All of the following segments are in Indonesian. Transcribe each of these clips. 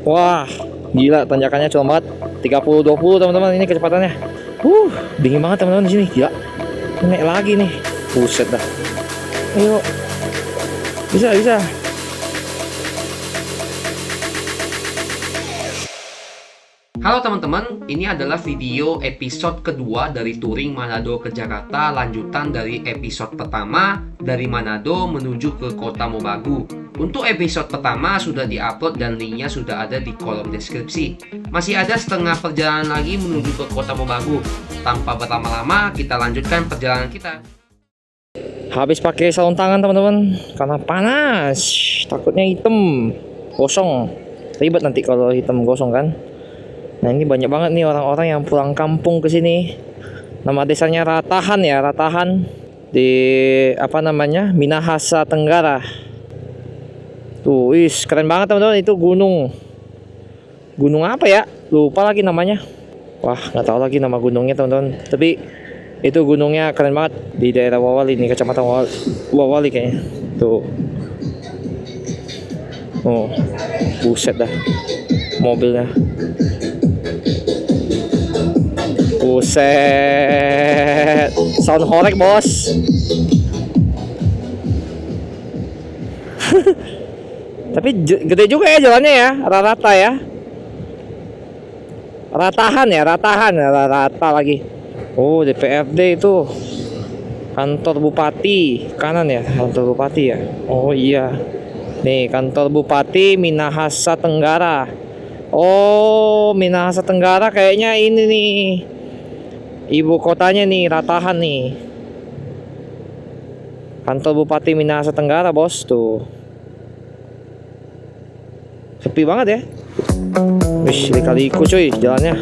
Wah, gila tanjakannya curam banget. 30-20 teman-teman ini kecepatannya. Dingin banget teman-teman di sini. Gila. Naik lagi nih. Buset dah. Ayo. Bisa. Halo teman-teman, ini adalah video episode kedua dari touring Manado ke Jakarta, lanjutan dari episode pertama dari Manado menuju ke Kota Mobagu. Untuk episode pertama sudah diupload dan linknya sudah ada di kolom deskripsi. Masih ada setengah perjalanan lagi menuju ke Kota Mobagu. Tanpa berlama-lama, kita lanjutkan perjalanan kita. Habis pakai sarung tangan teman-teman karena panas. Takutnya hitam gosong. Ribet nanti kalau hitam gosong kan. Nah ini banyak banget nih orang-orang yang pulang kampung ke sini. Nama desanya Ratahan ya, Ratahan di Minahasa Tenggara. Tuh, keren banget teman-teman, itu gunung. Gunung apa ya? Lupa lagi namanya. Wah, nggak tahu lagi nama gunungnya teman-teman. Tapi itu gunungnya keren banget di daerah Wawali nih, kecamatan Wawali kayaknya. Tuh. Oh, buset dah mobilnya. Buset, sound horek bos. Tapi gede juga ya jalannya ya, rata-rata ya. Ratahan rata lagi. Oh, DPRD itu kantor bupati kanan ya, kantor bupati ya. Oh iya, nih kantor bupati Minahasa Tenggara. Oh, Minahasa Tenggara kayaknya ini nih ibu kotanya nih, Ratahan nih. Kantor Bupati Minahasa Tenggara bos tuh. Sepi banget ya. Wih, lika-liku cuy jalannya.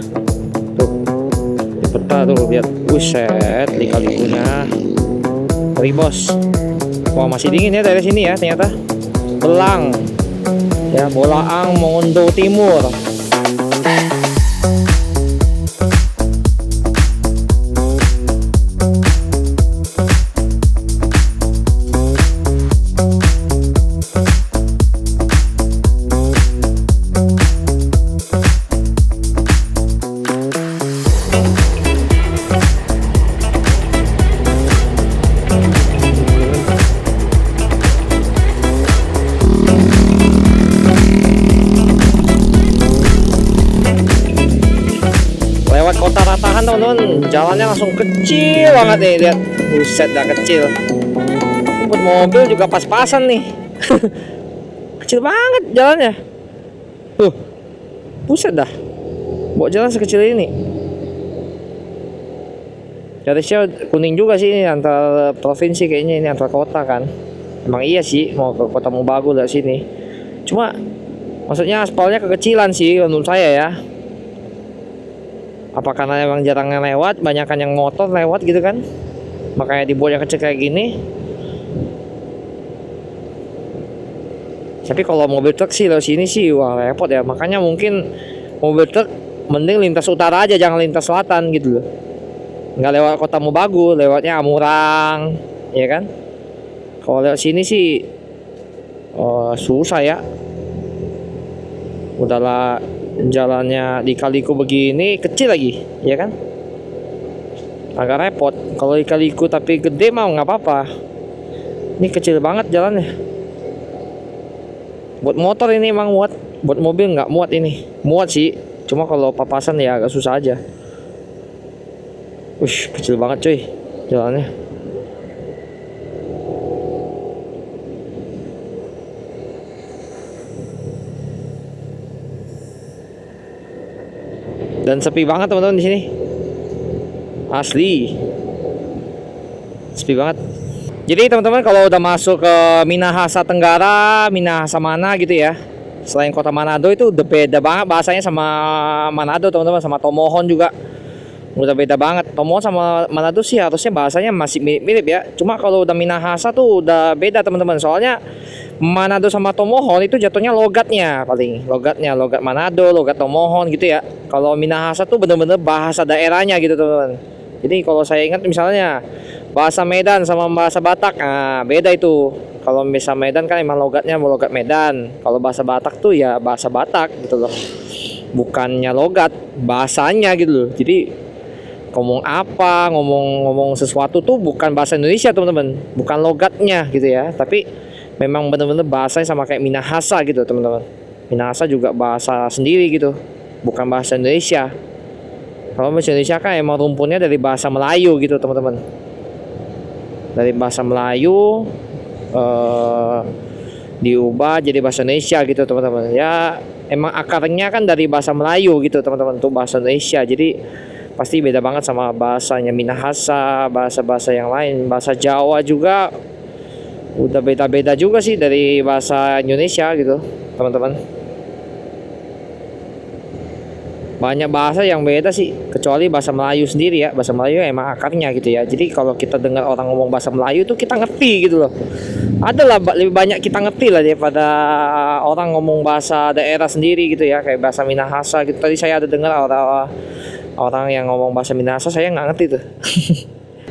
Tuh. Di peta tuh lihat. Buset, lika-likunya. Ngeri bos. Wah, masih dingin ya dari sini ya ternyata. Belang. Ya, Bolaang Mongondo Timur. Lewat kota Ratahan teman-teman, jalannya langsung kecil banget nih, lihat. Buset dah kecil. Buat mobil juga pas-pasan nih. Kecil banget jalannya. Buset dah. Buat jalan sekecil ini. Garisnya kuning juga sih, ini antar provinsi kayaknya, ini antar kota kan. Emang iya sih mau ke Kota Mobagu dari sini. Cuma maksudnya aspalnya kekecilan sih menurut saya ya. Apa karena emang jarang lewat, banyakan yang motor lewat gitu kan, makanya dibuat yang kecil kayak gini. Tapi kalau mobil truk sih lewat sini sih wah repot ya. Makanya mungkin mobil truk mending lintas utara aja, jangan lintas selatan gitu loh. Nggak lewat Kota Mobagu, lewatnya Amurang, ya kan. Kalau lewat sini sih susah ya. Udahlah jalannya di kaliku begini kecil lagi, ya kan? Agak repot. Kalau di kaliku tapi gede mau nggak apa-apa. Ini kecil banget jalannya. Buat motor ini emang muat, buat mobil nggak muat ini. Muat sih, cuma kalau papasan ya agak susah aja. Kecil banget cuy jalannya. Dan sepi banget teman-teman di sini. Asli. Sepi banget. Jadi teman-teman kalau udah masuk ke Minahasa Tenggara, Minahasa mana gitu ya, selain kota Manado itu udah beda banget bahasanya sama Manado teman-teman, sama Tomohon juga. Udah beda banget. Tomohon sama Manado sih harusnya bahasanya masih mirip-mirip ya. Cuma kalau udah Minahasa tuh udah beda teman-teman. Soalnya Manado sama Tomohon itu jatuhnya logatnya paling. Logat Manado, logat Tomohon gitu ya. Kalau Minahasa tuh bener-bener bahasa daerahnya gitu teman-teman. Jadi kalau saya ingat misalnya Bahasa Medan sama bahasa Batak, nah beda itu. Kalau bahasa Medan kan emang logatnya mau logat Medan. Kalau bahasa Batak tuh ya bahasa Batak gitu loh. Bukannya logat, bahasanya gitu loh. Jadi ngomong apa, ngomong sesuatu tuh bukan bahasa Indonesia teman-teman, bukan logatnya gitu ya. Tapi memang bener-bener bahasanya sama kayak Minahasa gitu teman-teman. Minahasa juga bahasa sendiri gitu, bukan bahasa Indonesia. Kalau bahasa Indonesia kan emang rumpunnya dari bahasa Melayu gitu teman-teman. Dari bahasa Melayu diubah jadi bahasa Indonesia gitu teman-teman. Ya emang akarnya kan dari bahasa Melayu gitu teman-teman untuk bahasa Indonesia. Jadi pasti beda banget sama bahasanya Minahasa, bahasa-bahasa yang lain. Bahasa Jawa juga udah beda-beda juga sih dari bahasa Indonesia gitu teman-teman. Banyak bahasa yang beda sih, kecuali bahasa Melayu sendiri ya. Bahasa Melayu emang akarnya gitu ya. Jadi kalau kita dengar orang ngomong bahasa Melayu tuh kita ngerti gitu loh. Adalah lebih banyak kita ngerti lah daripada orang ngomong bahasa daerah sendiri gitu ya, kayak bahasa Minahasa gitu. Tadi saya ada dengar orang yang ngomong bahasa Minahasa, saya nggak ngerti tuh.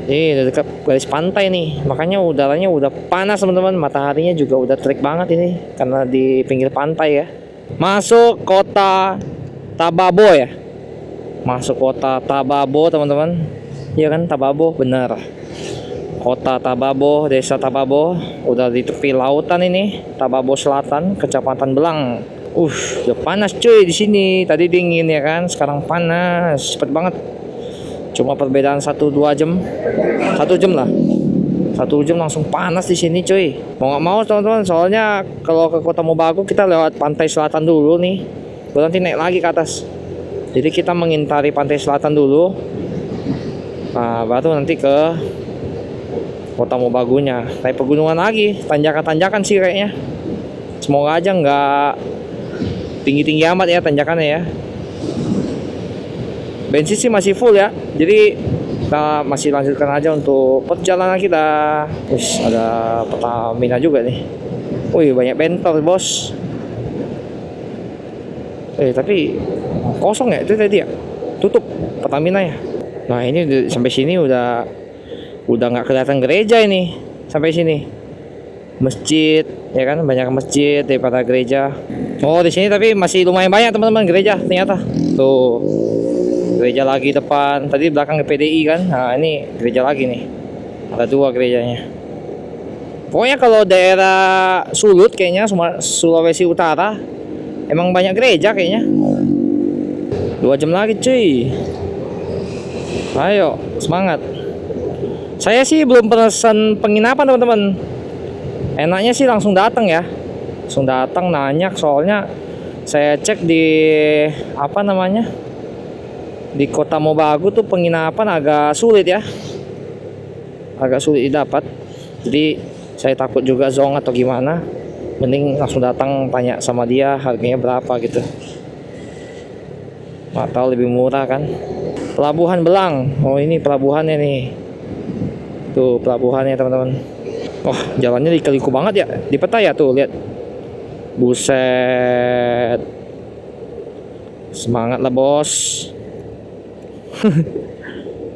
Ini udah dekat garis pantai nih, makanya udaranya udah panas teman-teman. Mataharinya juga udah terik banget ini karena di pinggir pantai ya. Masuk kota Tababo ya. Masuk kota Tababo teman-teman. Iya kan, Tababo bener. Kota Tababo, desa Tababo, udah di tepi lautan ini, Tababo Selatan, Kecamatan Belang. Udah panas cuy di sini. Tadi dingin ya kan, sekarang panas, cepet banget. Cuma perbedaan 1-2 jam, 1 jam lah. 1 jam langsung panas di sini cuy. Mau nggak mau teman-teman, soalnya kalau ke Kota Mobagu kita lewat pantai selatan dulu nih. Baru nanti naik lagi ke atas. Jadi kita mengintari pantai selatan dulu. Nah, baru nanti ke Kota Mobagunya. Naik pegunungan lagi, tanjakan-tanjakan sih kayaknya. Semoga aja nggak tinggi-tinggi amat ya tanjakannya ya. Bensin sih masih full ya. Jadi kita masih lanjutkan aja untuk perjalanan kita. Ada Pertamina juga nih. Wih, banyak bentor bos. Tapi kosong ya itu tadi ya, tutup Pertamina ya. Nah ini sampai sini udah nggak kelihatan gereja ini sampai sini. Masjid ya kan, banyak masjid daripada gereja. Oh di sini tapi masih lumayan banyak teman-teman gereja ternyata. Tuh gereja lagi depan, tadi belakang PDI kan. Nah ini gereja lagi nih, ada 2 gerejanya. Pokoknya kalau daerah Sulut kayaknya Sulawesi Utara emang banyak gereja kayaknya. 2 jam lagi cuy. Ayo semangat. Saya sih belum pesan penginapan teman-teman. Enaknya sih langsung datang ya. Langsung datang nanya, soalnya saya cek di di Kota Mobagu tuh penginapan agak sulit ya. Agak sulit didapat. Jadi saya takut juga zong atau gimana. Mending langsung datang tanya sama dia harganya berapa gitu. Atau lebih murah kan. Pelabuhan Belang. Oh ini pelabuhannya nih. Tuh pelabuhannya teman-teman. Wah jalannya liku-liku banget ya. Di peta ya tuh lihat. Buset. Semangat lah bos.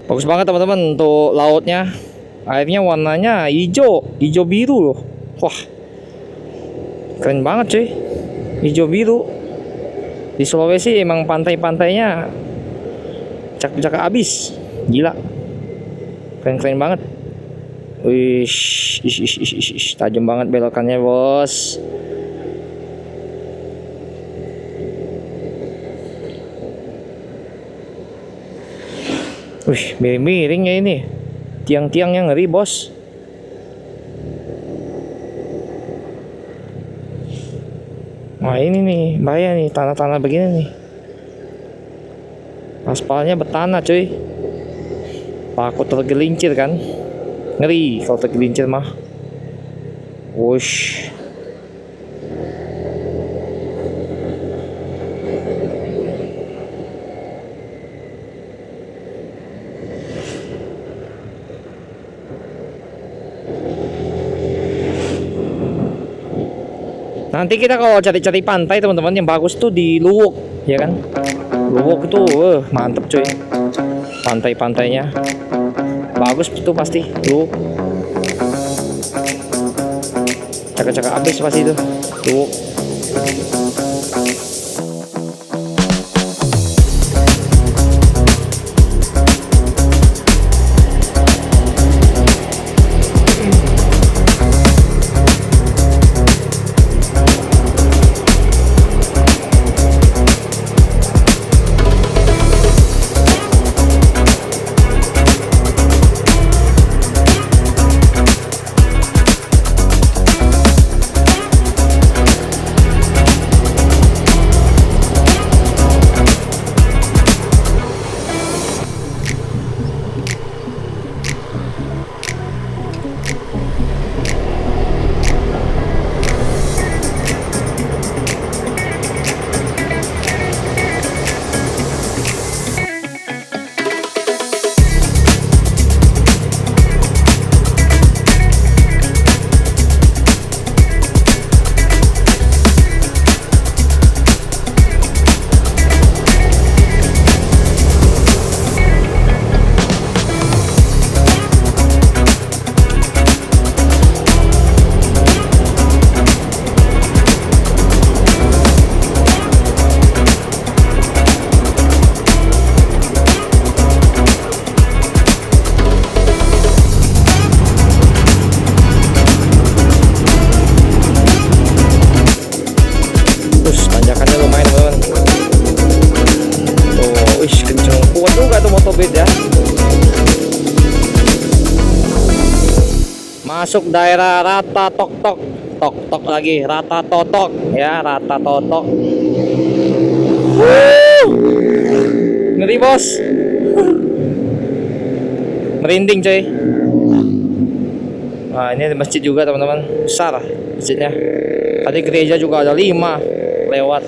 Bagus banget teman-teman untuk lautnya. Airnya warnanya hijau biru loh. Wah keren banget cuy, hijau biru. Di Sulawesi emang pantai-pantainya cakep-cakep abis, gila, keren banget. Wih, tajam banget belokannya bos. Wih, miring-miringnya ini, tiang-tiangnya ngeri bos. Nah ini nih bahaya nih, tanah-tanah begini nih, aspalnya bertanah cuy. Takut tergelincir kan, ngeri kalau tergelincir mah. Wush. Nanti kita kalau cari-cari pantai teman-teman yang bagus tuh di Luwuk, ya kan? Luwuk itu mantep cuy, pantai-pantainya. Bagus itu pasti. Tuh. Cakep-cakep abis pasti itu. Tuh. Tanjakannya lumayan teman-teman. Tuh, wih kenceng, kuat juga tuh motobit ya. Masuk daerah Rata Tok-Tok. Tok-tok lagi, Rata Totok ya, Rata Totok. Ngeri bos. Merinding coy. Nah ini ada masjid juga teman-teman, besar masjidnya. Tadi gereja juga ada 5 lewat.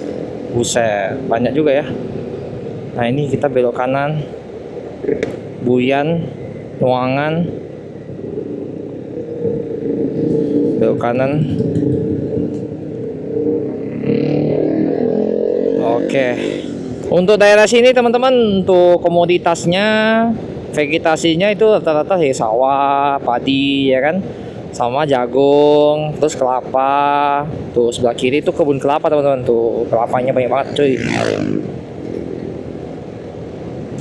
Buset, banyak juga ya. Nah ini kita belok kanan, Buyan, Nuangan, belok kanan. Oke, untuk daerah sini teman-teman, untuk komoditasnya, vegetasinya itu rata-rata ya sawah, padi ya kan, sama jagung, terus kelapa. Tuh sebelah kiri tuh kebun kelapa teman-teman, tuh kelapanya banyak banget cuy.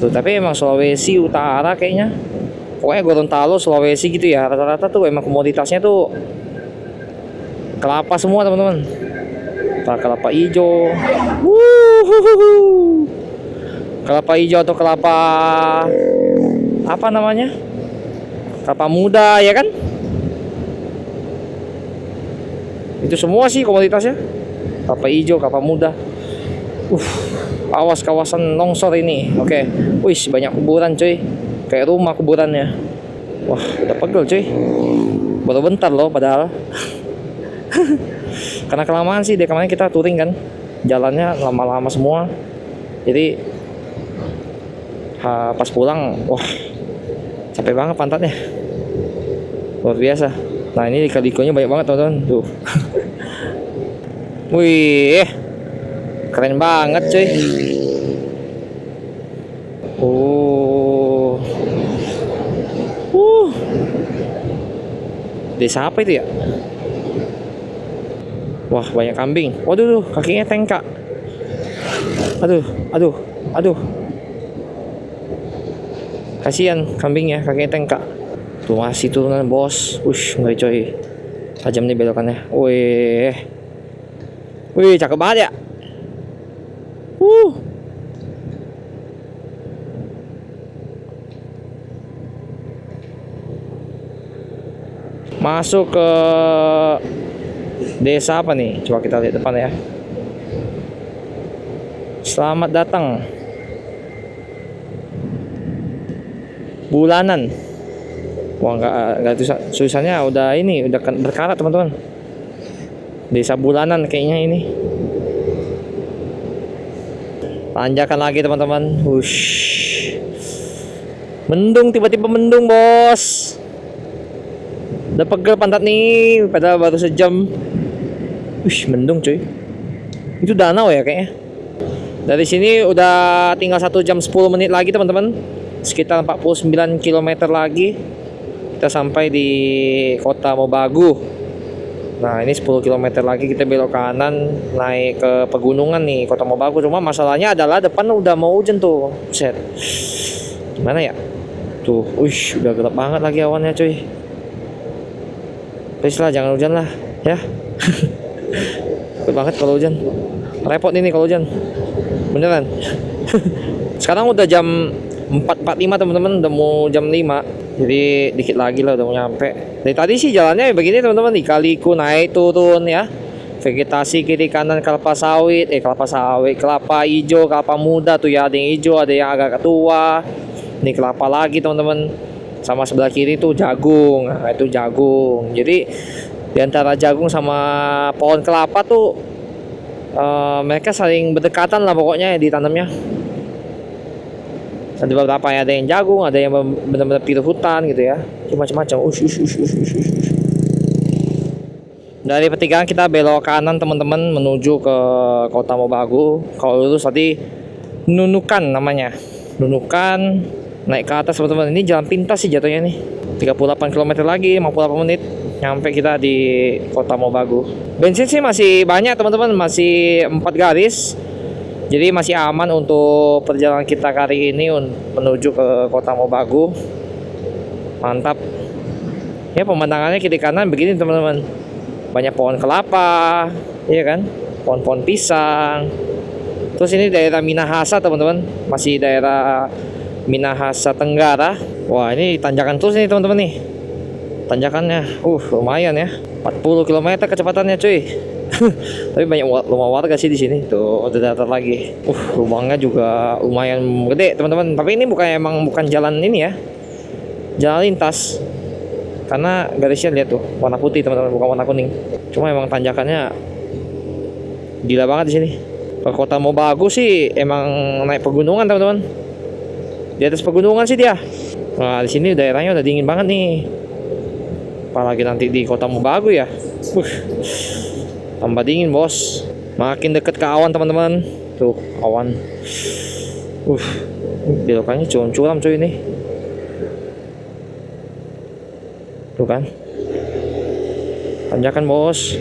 Tuh tapi emang Sulawesi Utara kayaknya, pokoknya Gorontalo, Sulawesi gitu ya, rata-rata tuh emang komoditasnya tuh kelapa semua teman-teman. Kelapa hijau, kelapa hijau atau kelapa apa namanya, kelapa muda ya kan. Itu semua sih komoditasnya, kelapa hijau, kelapa muda. Awas kawasan longsor ini. Oke. Wih banyak kuburan cuy, kayak rumah kuburannya. Wah udah pegel cuy, baru bentar loh padahal. Karena kelamaan sih, dari kemarin kita touring kan, jalannya lama-lama semua. Jadi pas pulang, wah capek banget pantatnya, luar biasa. Nah ini lika-likunya banyak banget teman-teman tuh. Wih keren banget cuy. Desa apa itu ya? Wah banyak kambing. Waduh tuh kakinya tengkak. Aduh. Kasihan kambingnya kakinya tengkak. Tuh masih turunan bos. Ngeri coy. Tajam nih belokannya. Wih cakep banget ya. Masuk ke desa apa nih? Coba kita lihat depan ya. Selamat datang Bulanan. Wah nggak tulisannya udah ini, udah berkarat teman-teman. Desa Bulanan kayaknya ini. Tanjakan lagi teman-teman. Mendung, tiba-tiba mendung bos. Udah pegel pantat nih, padahal baru sejam. Mendung cuy. Itu danau ya kayaknya. Dari sini udah tinggal 1 jam 10 menit lagi teman-teman. sekitar 49 km lagi kita sampai di Kota Mobagu. Nah ini 10 km lagi kita belok kanan naik ke pegunungan nih Kota Mobagu. Cuma masalahnya adalah depan udah mau hujan tuh. Set. Gimana ya? Tuh, udah gelap banget lagi awannya cuy. Please lah jangan hujan lah ya. Takut banget kalau hujan. Repot ini kalau hujan. Beneran. Sekarang udah jam 4.45 teman-teman, udah mau jam 5. Jadi dikit lagi lah udah mau nyampe. Dari tadi sih jalannya begini teman-teman, di kaliku naik turun ya. Vegetasi kiri kanan kelapa sawit, kelapa hijau, kelapa muda tuh ya, ada yang hijau, ada yang agak tua. Ini kelapa lagi teman-teman. Sama sebelah kiri tuh jagung. Nah, itu jagung. Jadi di antara jagung sama pohon kelapa tuh mereka saling berdekatan lah pokoknya ya ditanamnya. Ada beberapa ya, ada yang jagung, ada yang benar-benar pil hutan gitu ya, macam-macam. Dari pertigaan kita belok kanan teman-teman menuju ke Kota Mobagu. Kalau lurus tadi Nunukan namanya, Nunukan naik ke atas teman-teman. Ini jalan pintas sih jatuhnya nih. 38 km lagi, 58 menit nyampe kita di Kota Mobagu. Bensin sih masih banyak teman-teman, masih 4 garis. Jadi masih aman untuk perjalanan kita kali ini menuju ke Kota Mobagu. Mantap. Ya pemandangannya kiri kanan begini teman-teman. Banyak pohon kelapa, iya kan? Pohon-pohon pisang. Terus ini daerah Minahasa teman-teman, masih daerah Minahasa Tenggara. Wah ini tanjakan terus nih teman-teman nih. Tanjakannya, lumayan ya. 40 km kecepatannya cuy. Tapi banyak rumah warga sih di sini. Tuh udah datar lagi. Lubangnya juga lumayan gede teman-teman. Tapi ini bukan jalan ini ya, jalan lintas. Karena garisnya lihat tuh warna putih teman-teman, bukan warna kuning. Cuma emang tanjakannya gila banget di sini. Ke Kota Mobagu sih emang naik pegunungan teman-teman. Di atas pegunungan sih dia. Nah di sini daerahnya udah dingin banget nih. Apalagi nanti di Kota Mobagu ya. Tambah dingin bos. Makin deket ke awan teman-teman. Tuh awan. Belokannya curam cuy ini. Tuh kan. Tanjakan bos.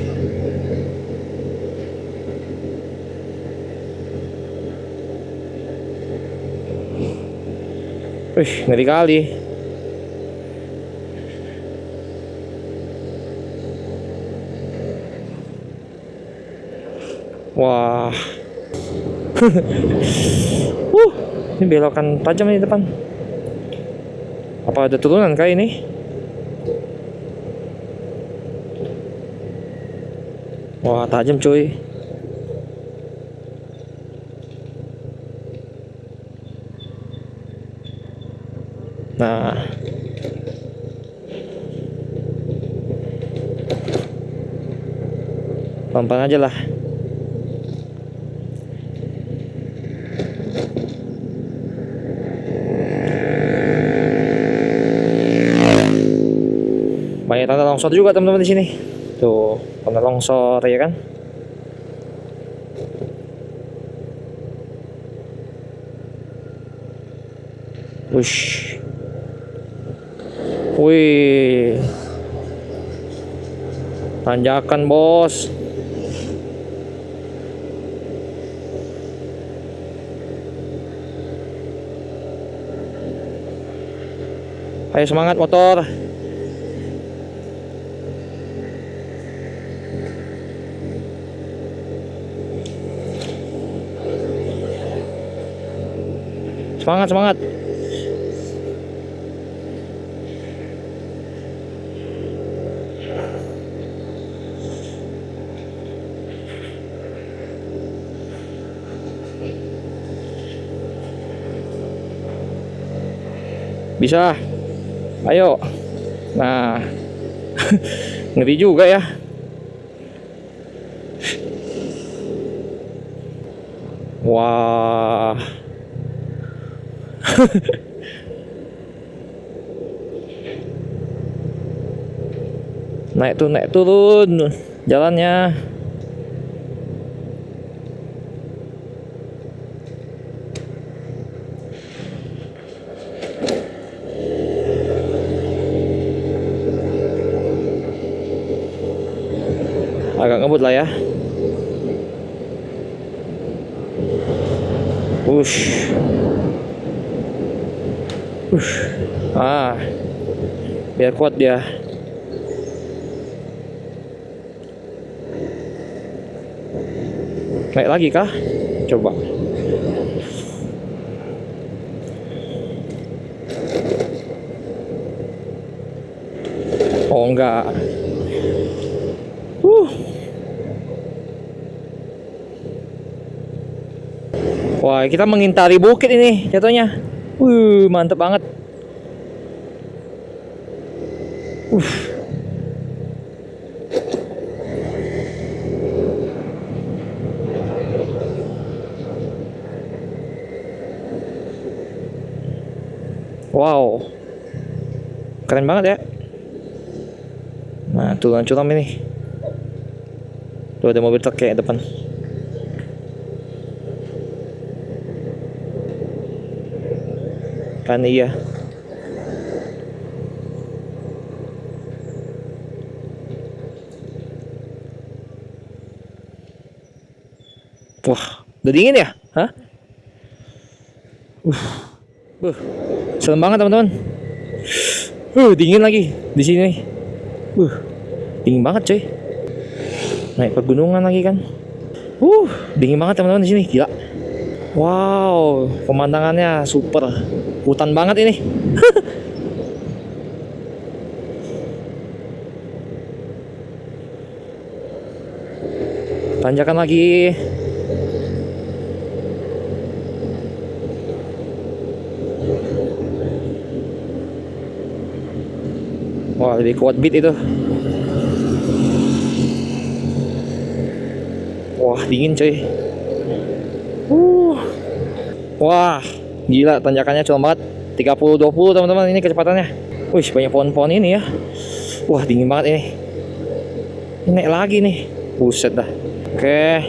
Ngeri kali. Wah. Ini belokan tajam di depan. Apa ada turunan kayak ini? Wah, tajam cuy. Nah. Pelan-pelan aja lah. Banyak tanah longsor juga teman-teman di sini. Tuh, tanah longsor ya kan. Wih. Tanjakan bos. Ayo semangat motor. Semangat, semangat. Bisa. Ayo. Nah. Ngeri juga ya. Wah. Naik turun jalannya. Agak ngebut lah ya. Ush. Biar kuat dia. Naik lagi kah? Coba. Oh enggak. Wah, kita mengintari bukit ini jatuhnya. Mantep banget. Wow, keren banget ya. Nah, tuh curam ini. Tuh ada mobil truk kayak depan. Kan iya. Wah, udah dingin ya? Hah? Serem banget teman-teman. Dingin lagi di sini. Dingin banget coy. Naik pegunungan lagi kan. Dingin banget teman-teman di sini. Gila. Wow, pemandangannya super. Hutan banget ini. Tanjakan lagi. Wah, lebih kuat beat itu. Wah, dingin coy. Wah, gila tanjakannya curam banget. 30-20 teman-teman ini kecepatannya. Wih, banyak pohon-pohon ini ya. Wah, dingin banget ini. Ini naik lagi nih. Buset dah. Oke.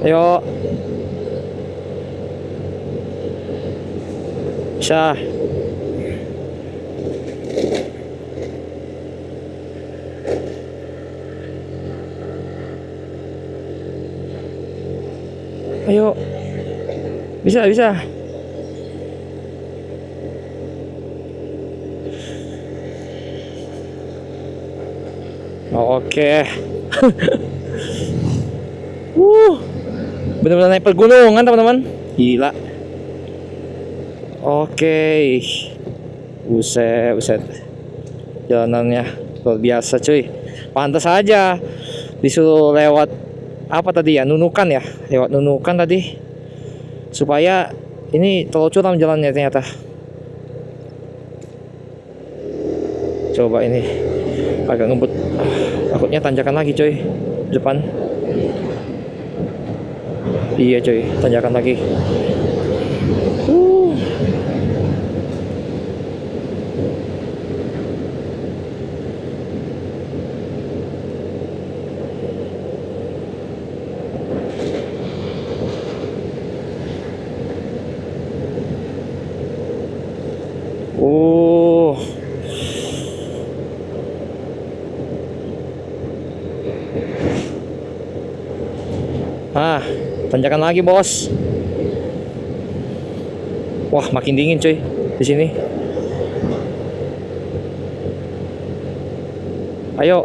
Ayo. Bisa. Ayo. Bisa. Oke. Bener-bener naik pegunungan teman-teman. Gila. Oke. Buset. Jalanannya luar biasa cuy. Pantas aja disuruh lewat apa tadi ya? Nunukan ya. Lewat Nunukan tadi. Supaya ini terlalu curam jalannya ternyata. Coba ini agak ngebut. Takutnya tanjakan lagi coy depan. Iya coy, tanjakan lagi. Tanjakan lagi bos. Wah, makin dingin cuy di sini. Ayo.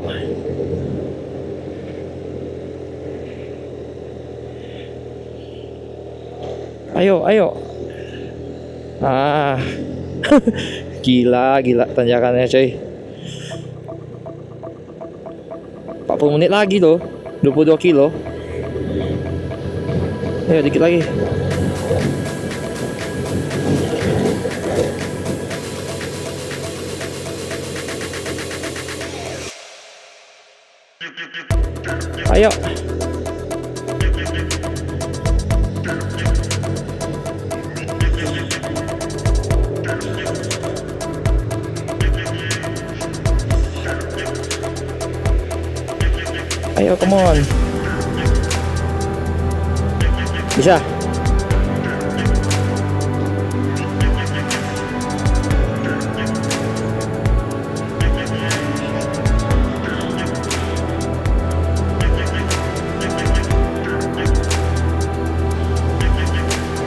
Ayo. Gila tanjakannya cuy. 40 menit lagi loh. 22 kilo. Ayo dikit lagi. Ayo. Ayo, come on. Bisa.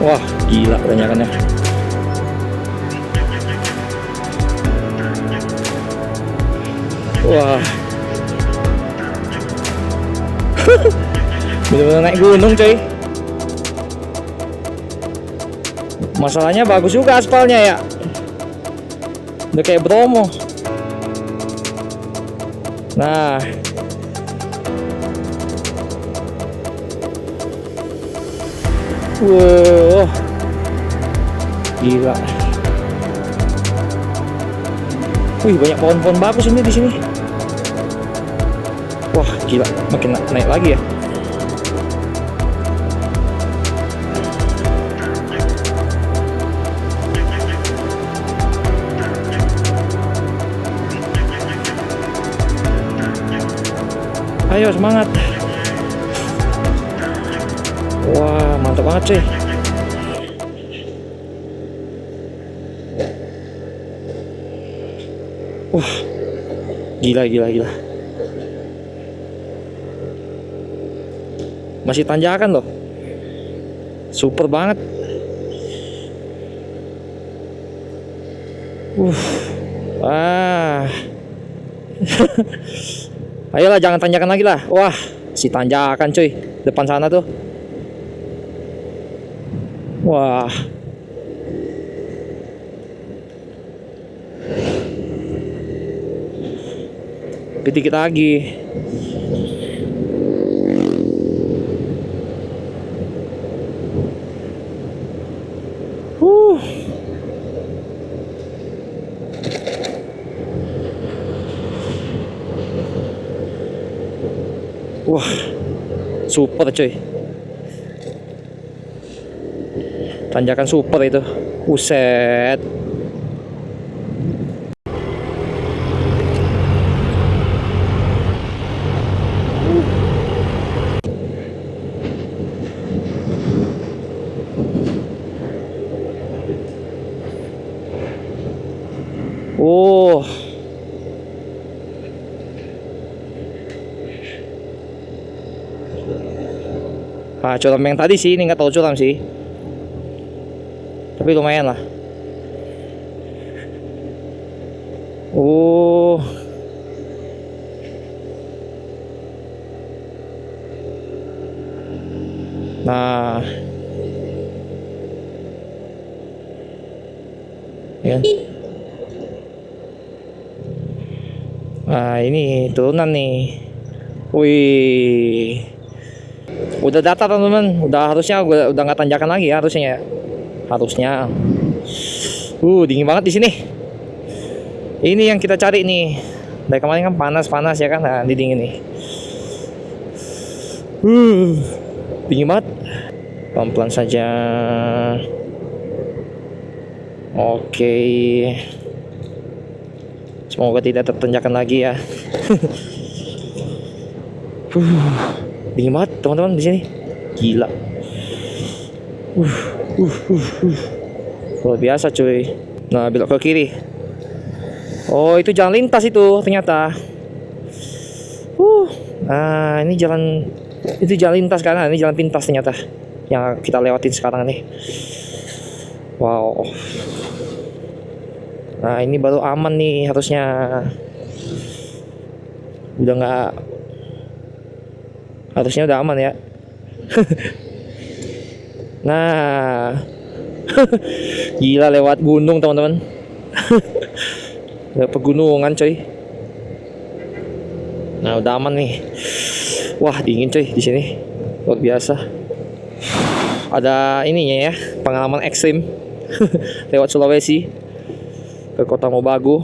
Wah, gila tanjakannya. Wah. Bener-bener naik gunung coy. Masalahnya bagus juga aspalnya ya. Udah kayak Bromo. Nah, wow, gila. Wih, banyak pohon-pohon bagus ini di sini. Wah, gila, makin naik lagi ya. Ayo semangat. Wah, mantap banget cuy. Wah, gila. Masih tanjakan loh. Super banget. Wah. Ayolah, jangan tanjakan lagi lah. Wah, si tanjakan cuy, depan sana tuh. Wah. Dikit lagi. Wah, super cuy. Tanjakan super itu. Buset. Oh. Ah, curam yang tadi sih, ini nggak tahu curam sih. Tapi lumayan lah. Oh. Nah. Ya. Nah, ini turunan nih. Wih. Udah datar teman-teman, harusnya udah nggak tanjakan lagi ya harusnya. Dingin banget di sini. Ini yang kita cari nih. Dari kemarin kan panas ya kan, nah ini dingin nih. Dingin banget. Pelan-pelan saja. Oke. Semoga tidak tertanjakan lagi ya. Dingin banget teman-teman di sini. Gila. Luar biasa cuy. Nah, belok ke kiri. Oh, itu jalan lintas itu ternyata. Nah, ini jalan lintas kan. Ini jalan pintas ternyata yang kita lewatin sekarang nih. Wow. Nah, ini baru aman nih harusnya. Harusnya udah aman ya. Nah. Gila, lewat gunung teman-teman. Lewat pegunungan coy. Nah, udah aman nih. Wah, dingin coy di sini. Luar biasa. Ada ininya ya, pengalaman ekstrim. Lewat Sulawesi ke Kota Mobagu.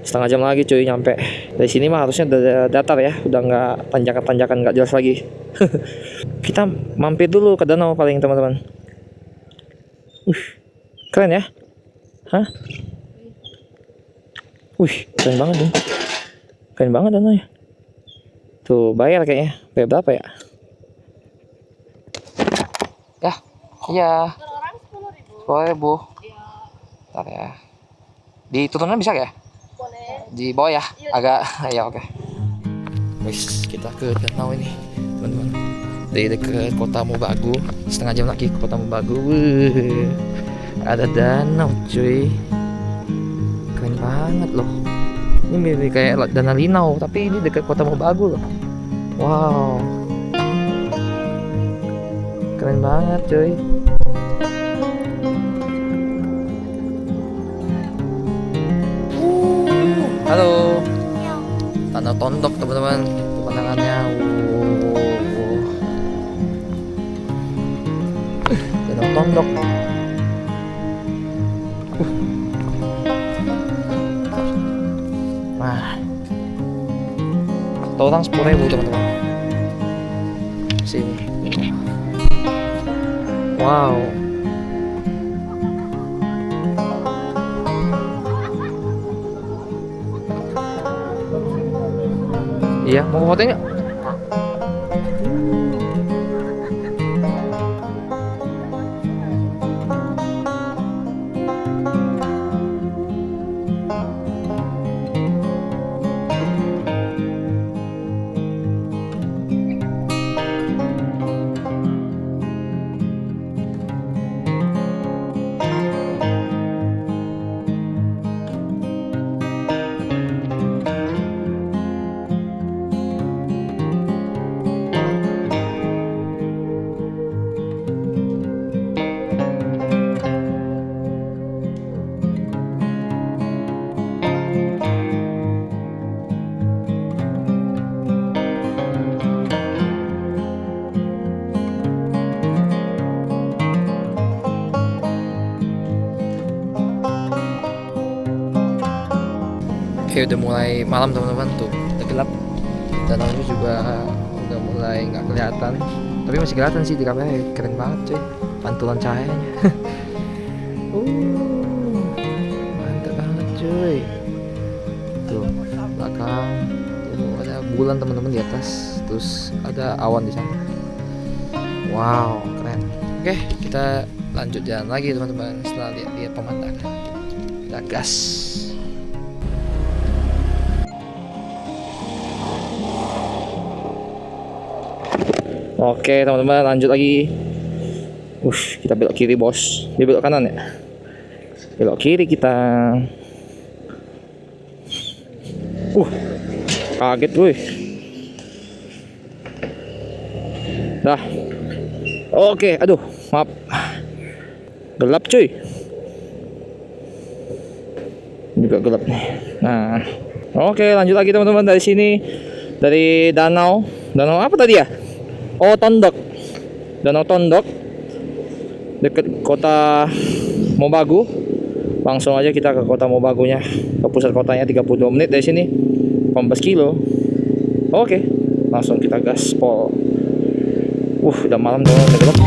Setengah jam lagi cuy nyampe. Dari sini mah harusnya udah datar ya, udah nggak tanjakan nggak jelas lagi. Kita mampir dulu ke danau paling teman-teman. Keren ya? Hah? Keren banget nih. Keren banget danau ya. Tuh bayar kayaknya. Bayar berapa ya? Ya, iya. 10.000. Bentar ya. Di turunan bisa ya? Boleh. Di bawah ya? Iya. Agak ya oke. Guys, kita ke danau ini, teman-teman. Dari dekat kota Mobagu, setengah jam lagi ke kota Mobagu. Wuh, ada danau cuy, keren banget loh. Ini mirip kayak Danau Linau, tapi ini dekat kota Mobagu loh. Wow, keren banget cuy. Halo, Danau Tondok teman-teman, pemandangannya. Danau Tondok. Wah, satu orang 10.000 teman-teman. Sini. Wow. Iya, mau fotonya nggak? Oke, udah mulai malam teman-teman, tuh udah gelap. Danaunya juga udah mulai nggak kelihatan, tapi masih kelihatan sih di kamera. Keren banget cuy, pantulan cahayanya. Mantap banget cuy. Tuh belakang tuh ada bulan teman-teman di atas, terus ada awan di sana. Wow, keren. Oke, kita lanjut jalan lagi teman-teman setelah lihat pemandangan. Kita gas. Oke teman-teman, lanjut lagi. Kita belok kiri bos. Dia belok kanan ya. Belok kiri kita. Kaget woi. Dah. Oke, aduh, maaf. Gelap cuy. Juga gelap nih. Nah, oke lanjut lagi teman-teman dari sini. Dari danau apa tadi ya? Oh, Tondok. Danau Tondok dekat kota Mobagu. Langsung aja kita ke kota Mobagunya, ke pusat kotanya. 32 menit dari sini, 18 kilo. Oke, langsung kita gaspol. Udah malam dong, udah gelap.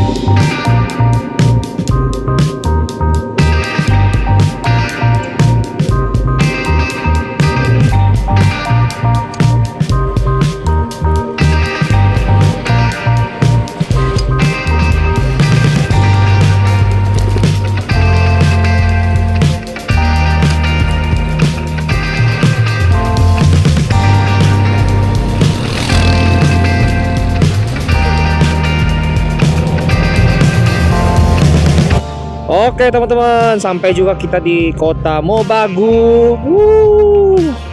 Oke teman-teman, sampai juga kita di kota Mobagu.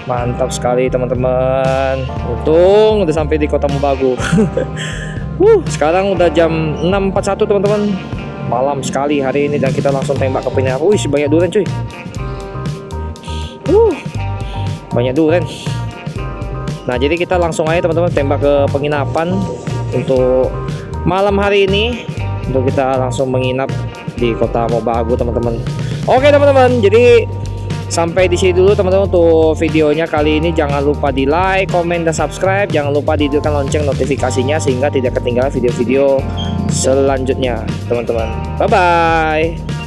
Mantap sekali teman-teman. Untung udah sampai di kota Mobagu. Sekarang udah jam 6.41 teman-teman. Malam sekali hari ini dan kita langsung tembak ke penginapan. Banyak durian cuy. Banyak durian. Nah, jadi kita langsung aja teman-teman tembak ke penginapan untuk malam hari ini. Untuk kita langsung menginap di kota Mobagu teman-teman. Oke teman-teman, jadi sampai di sini dulu teman-teman untuk videonya kali ini. Jangan lupa di like, komen, dan subscribe. Jangan lupa dihidupkan lonceng notifikasinya sehingga tidak ketinggalan video-video selanjutnya teman-teman. Bye bye.